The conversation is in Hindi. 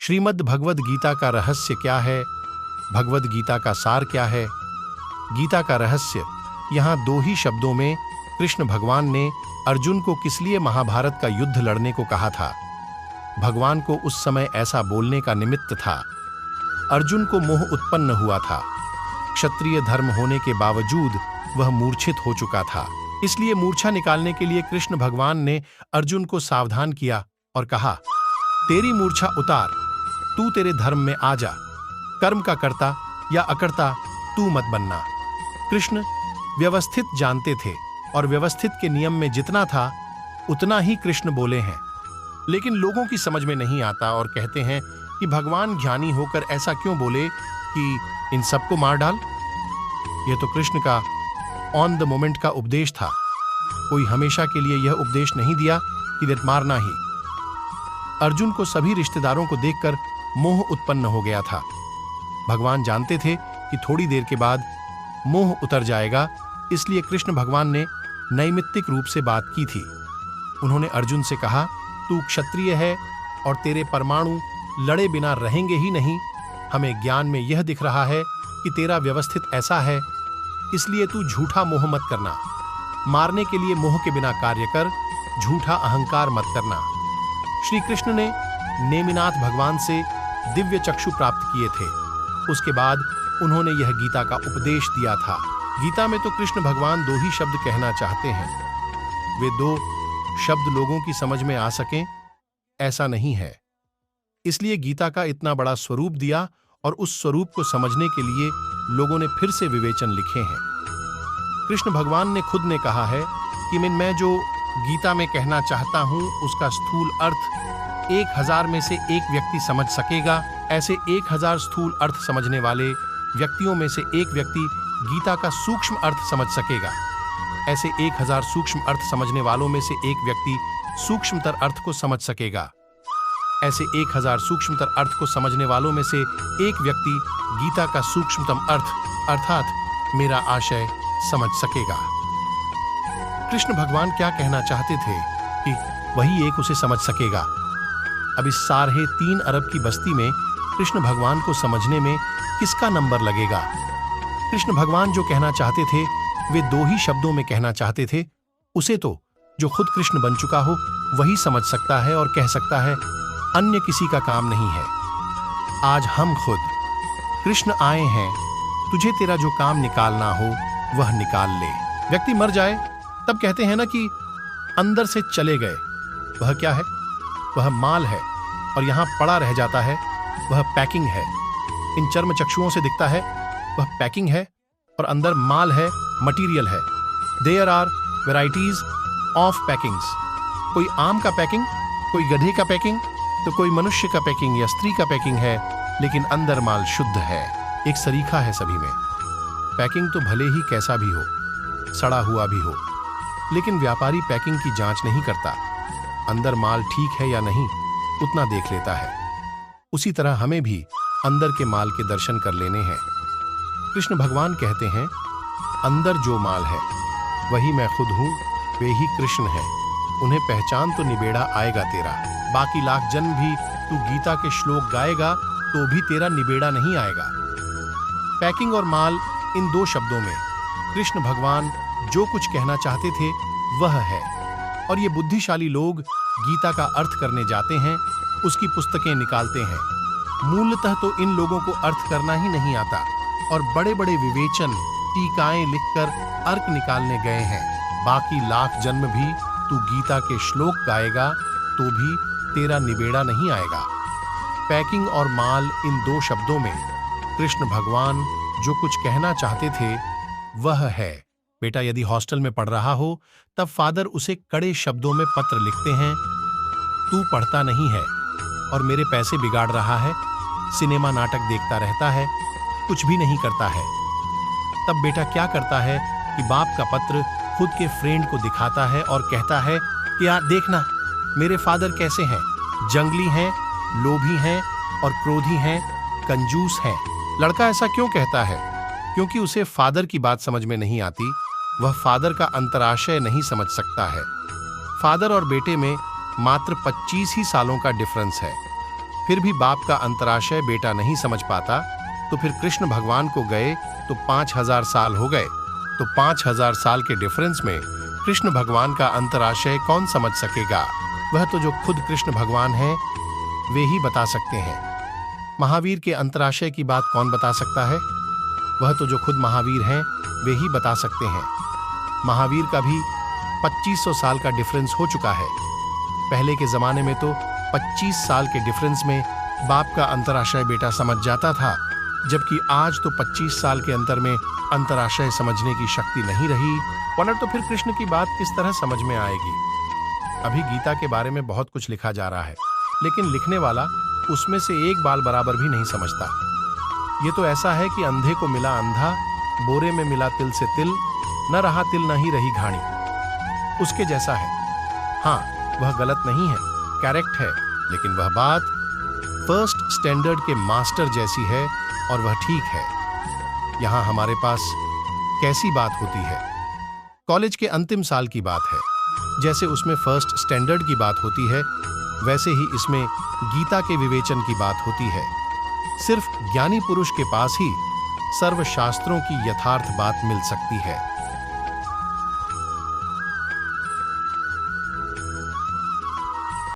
श्रीमद् भगवद गीता का रहस्य क्या है? भगवद गीता का सार क्या है? गीता का रहस्य। यहाँ दो ही शब्दों में कृष्ण भगवान ने अर्जुन को किस लिए महाभारत का युद्ध लड़ने को कहा था। भगवान को उस समय ऐसा बोलने का निमित्त था। अर्जुन को मोह उत्पन्न हुआ था। क्षत्रिय धर्म होने के बावजूद वह मूर्छित हो चुका था। इसलिए मूर्छा निकालने के लिए कृष्ण भगवान ने अर्जुन को सावधान किया और कहा, तेरी मूर्छा उतार, तू तेरे धर्म में आ जा। कर्म का कर्ता या अकर्ता तू मत बनना। कृष्ण व्यवस्थित जानते थे और व्यवस्थित के नियम में जितना था उतना ही कृष्ण बोले हैं। लेकिन लोगों की समझ में नहीं आता और कहते हैं कि भगवान ज्ञानी होकर ऐसा क्यों बोले कि इन सबको मार डाल। यह तो कृष्ण का ऑन द मोमेंट का उपदेश था। कोई हमेशा के लिए यह उपदेश नहीं दिया कि वे मारना ही। अर्जुन को सभी रिश्तेदारों को देखकर मोह उत्पन्न हो गया था। भगवान जानते थे कि थोड़ी देर के बाद मोह उतर जाएगा, इसलिए कृष्ण भगवान ने नैमित्तिक रूप से बात की थी। उन्होंने अर्जुन से कहा, तू क्षत्रिय है और तेरे परमाणु लड़े बिना रहेंगे ही नहीं। हमें ज्ञान में यह दिख रहा है कि तेरा व्यवस्थित ऐसा है, इसलिए तू झूठा मोह मत करना। मारने के लिए मोह के बिना कार्य कर, झूठा अहंकार मत करना। श्री कृष्ण ने नेमिनाथ भगवान से दिव्य चक्षु प्राप्त किए थे। उसके बाद उन्होंने यह गीता का उपदेश दिया था। गीता में तो कृष्ण भगवान दो ही शब्द कहना चाहते हैं। वे दो शब्द लोगों की समझ में आ सकें, ऐसा नहीं है। इसलिए गीता का इतना बड़ा स्वरूप दिया और उस स्वरूप को समझने के लिए लोगों ने फिर से विवेचन लिखे हैं। कृष्ण भगवान ने खुद ने कहा है कि मैं जो गीता में कहना चाहता हूं उसका स्थूल अर्थ 1000 में से एक व्यक्ति समझ सकेगा। ऐसे 1000 स्थूल अर्थ समझने वाले व्यक्तियों में से एक व्यक्ति गीता का सूक्ष्म अर्थ समझ सकेगा। ऐसे 1000 सूक्ष्म अर्थ समझने वालों में से एक व्यक्ति सूक्ष्मतर अर्थ को समझ सकेगा। ऐसे 1000 सूक्ष्मतर अर्थ को समझने वालों में से एक व्यक्ति गीता का सूक्ष्मतम अर्थ अर्थात मेरा आशय समझ सकेगा। कृष्ण भगवान क्या कहना चाहते थे कि वही एक उसे समझ सकेगा। अब इस 3.5 अरब की बस्ती में कृष्ण भगवान को समझने में किसका नंबर लगेगा। कृष्ण भगवान जो कहना चाहते थे वे दो ही शब्दों में कहना चाहते थे। उसे तो जो खुद कृष्ण बन चुका हो वही समझ सकता है और कह सकता है, अन्य किसी का काम नहीं है। आज हम खुद कृष्ण आए हैं, तुझे तेरा जो काम निकालना हो वह निकाल ले। व्यक्ति मर जाए तब कहते हैं ना कि अंदर से चले गए। वह क्या है? वह माल है और यहां पड़ा रह जाता है। वह पैकिंग है। इन चर्म चक्षुओं से दिखता है वह पैकिंग है और अंदर माल है, मटीरियल है। There are varieties of packings. कोई आम का पैकिंग, कोई गधे का पैकिंग, तो कोई मनुष्य का पैकिंग या स्त्री का पैकिंग है, लेकिन अंदर माल शुद्ध है। एक सरीखा है सभी में। पैकिंग तो भले ही कैसा भी हो, सड़ा हुआ भी हो, लेकिन व्यापारी पैकिंग की जांच नहीं करता। अंदर माल ठीक है या नहीं उतना देख लेता है। उसी तरह हमें भी अंदर के माल के दर्शन कर लेने हैं। कृष्ण भगवान कहते हैं, अंदर जो माल है वही मैं खुद हूं, वे ही कृष्ण हैं। उन्हें पहचान तो निबेड़ा आएगा तेरा। बाकी लाख जन्म भी तू गीता के श्लोक गाएगा तो भी तेरा निबेड़ा नहीं आएगा। पैकिंग और माल, इन दो शब्दों में कृष्ण भगवान जो कुछ कहना चाहते थे वह है। और ये बुद्धिशाली लोग गीता का अर्थ करने जाते हैं, उसकी पुस्तकें निकालते हैं। मूलतः तो इन लोगों को अर्थ करना ही नहीं आता और बड़े बड़े विवेचन, टीकाएं लिखकर अर्थ निकालने गए हैं। बाकी लाख जन्म भी तू गीता के श्लोक गाएगा तो भी तेरा निबेड़ा नहीं आएगा। पैकिंग और माल, इन दो शब्दों में कृष्ण भगवान जो कुछ कहना चाहते थे वह है। बेटा यदि हॉस्टल में पढ़ रहा हो तब फादर उसे कड़े शब्दों में पत्र लिखते हैं, तू पढ़ता नहीं है और मेरे पैसे बिगाड़ रहा है, सिनेमा नाटक देखता रहता है, कुछ भी नहीं करता है। तब बेटा क्या करता है कि बाप का पत्र खुद के फ्रेंड को दिखाता है और कहता है कि यार देखना मेरे फादर कैसे हैं, जंगली हैं, लोभी हैं और क्रोधी हैं, कंजूस हैं। लड़का ऐसा क्यों कहता है? क्योंकि उसे फादर की बात समझ में नहीं आती। वह फादर का अंतराशय नहीं समझ सकता है। फादर और बेटे में मात्र 25 ही सालों का डिफरेंस है। फिर भी बाप का अंतराशय बेटा नहीं समझ पाता, तो फिर कृष्ण भगवान को गए तो 5000 साल हो गए। तो 5000 साल के डिफरेंस में कृष्ण भगवान का अंतराशय कौन समझ सकेगा? वह तो जो खुद कृष्ण भगवान हैं वे ही बता सकते हैं। महावीर के अंतराशय की बात कौन बता सकता है? वह तो जो खुद महावीर हैं वे ही बता सकते हैं। महावीर का भी 2500 साल का डिफरेंस हो चुका है। पहले के जमाने में तो 25 साल के डिफरेंस में बाप का अंतराशय बेटा समझ जाता था, जबकि आज तो 25 साल के अंतर में अंतराशय समझने की शक्ति नहीं रही, वरना तो फिर कृष्ण की बात किस तरह समझ में आएगी। अभी गीता के बारे में बहुत कुछ लिखा जा रहा है, लेकिन लिखने वाला उसमें से एक बाल बराबर भी नहीं समझता। ये तो ऐसा है कि अंधे को मिला अंधा, बोरे में मिला तिल से तिल, न रहा तिल न ही रही घाणी, उसके जैसा है। हाँ, वह गलत नहीं है, करेक्ट है, लेकिन वह बात फर्स्ट स्टैंडर्ड के मास्टर जैसी है और वह ठीक है। यहां हमारे पास कैसी बात होती है? कॉलेज के अंतिम साल की बात है। जैसे उसमें फर्स्ट स्टैंडर्ड की बात होती है, वैसे ही इसमें गीता के विवेचन की बात होती है। सिर्फ ज्ञानी पुरुष के पास ही सर्व शास्त्रों की यथार्थ बात मिल सकती है।